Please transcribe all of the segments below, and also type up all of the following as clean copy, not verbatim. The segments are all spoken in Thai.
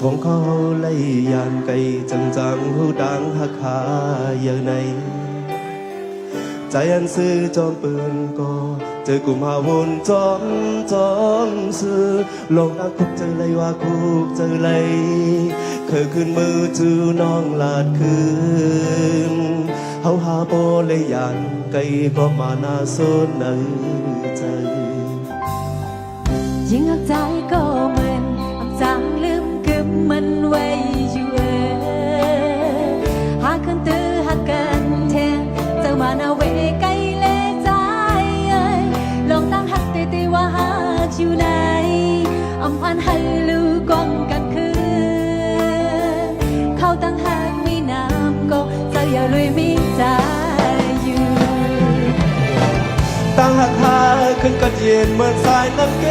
ของเขาไล่ยานไกลจังหูดังหักขาอย่างไหนใจอันซื้อจอมปืนก็เจอกุมหาวนจอมซื้อลงนักคุกเจอเลยว่าคุกเจอเลยเคยขึ้นมือจูน้องลาดคืนเฮาหาโบเลยยานไกลก็มาหน้าโซนในใจยิ่งหักใจก็เหมือนอับจางลืมกึมมันไว้อยู่หากันตื้อหากันแทนเจ้ามาหน้าเวไกลเลยใจลองตั้งหักตีว่าหักอยู่ไหนอำพันให้ลือกองกันคืนเขาตั้งหักมีน้ำก็เจ้าอย่าลุยมีใจอยู่ตั้งหักหาขึ้นกัดเย็นเหมือนสายน้ำเก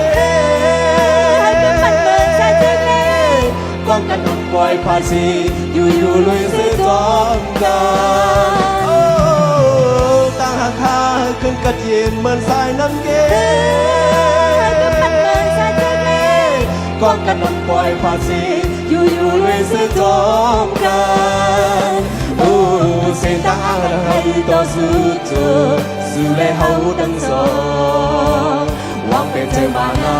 กองกันนำปล่อยภาษีอยู่ลุยซื้อจอมกันตั้งหักหาขึ้นกัดเย็นเหมือนสายน้ำเกกองกันนำปล่อยภาษีอยู่ลุยซื้อจอมกันเส้นทางให้ต่อสู้เจอสู่และเฮาทั้งสองหวังเป็นใจมานา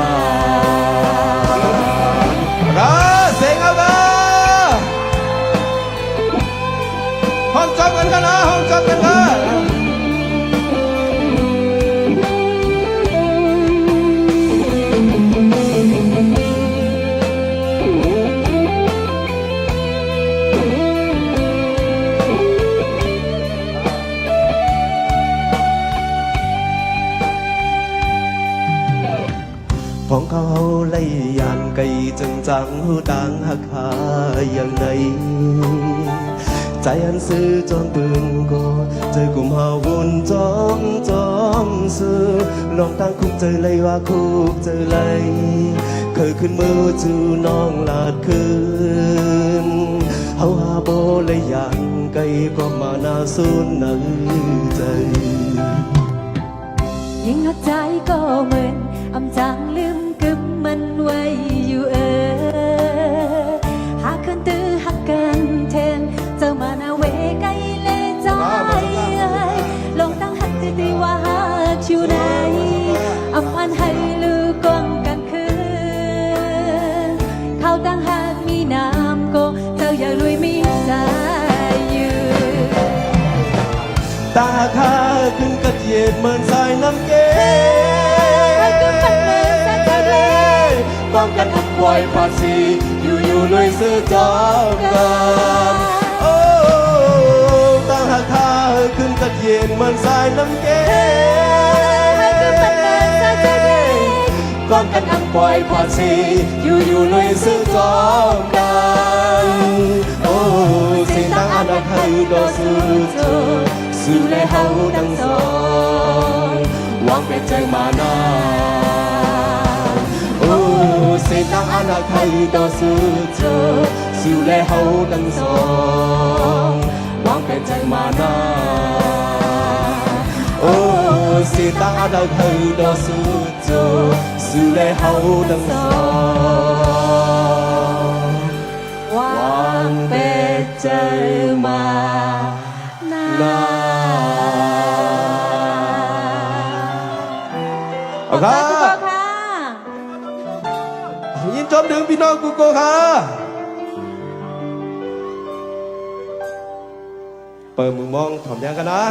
เสียงเอาบ้าห้องจบกันกันนะห้องจบกันกันของเขาไล่ยานไกลจังหูดังหักหาอย่างไหนใจอันซื้อจอมปืนก็เจอกุมหาวนจอมซื้อลองตั้งคุกเจอเลยว่าคุกเจอเลยเคยขึ้นมือจูน้องลาดคืนเฮาหาโบเลยยานไกลก็มาหน้าสูนในใจยิ่งหักใจก็เหมือนอำจางลืมกึมมันไว้อยู่หาคืนตื้อหักกันแทนเจ้ามาหน้าเวไกลเลยใจลองตั้งหักตีว่าหักอยู่ไหนอำพันให้ลือกองกันคืนเขาตั้งหักมีน้ำก็เจ้าอย่าลุยมีใจอยู่ตาข้าขึ้นกัดเย็นเหมือนสายน้ำเกป้องกันหักปล่อยภาษีอยู่ลุยซื้อจอมกันตั้งหักข้าขึ้นกัดเย็นเหมือนสายน้ำเกป้องกันหักปล่อยภาษีอยู่ลุยซื้อจอมกันสิ่งตั้งอันดับให้ดอสู้และเฮาทั้งสองหวังเป็นใจมานาเส้นทางอนาคตต่อสู้และเฮาทั้งสองหวังเป็นใจมานาเส้นทางอนาคตต่อสู้และเฮาทั้งสองหวังเป็นใจมานาโอเคยินจมถึงพี่น้องกูโกค่ะเปิดมือมองถ่อมยังกันนะ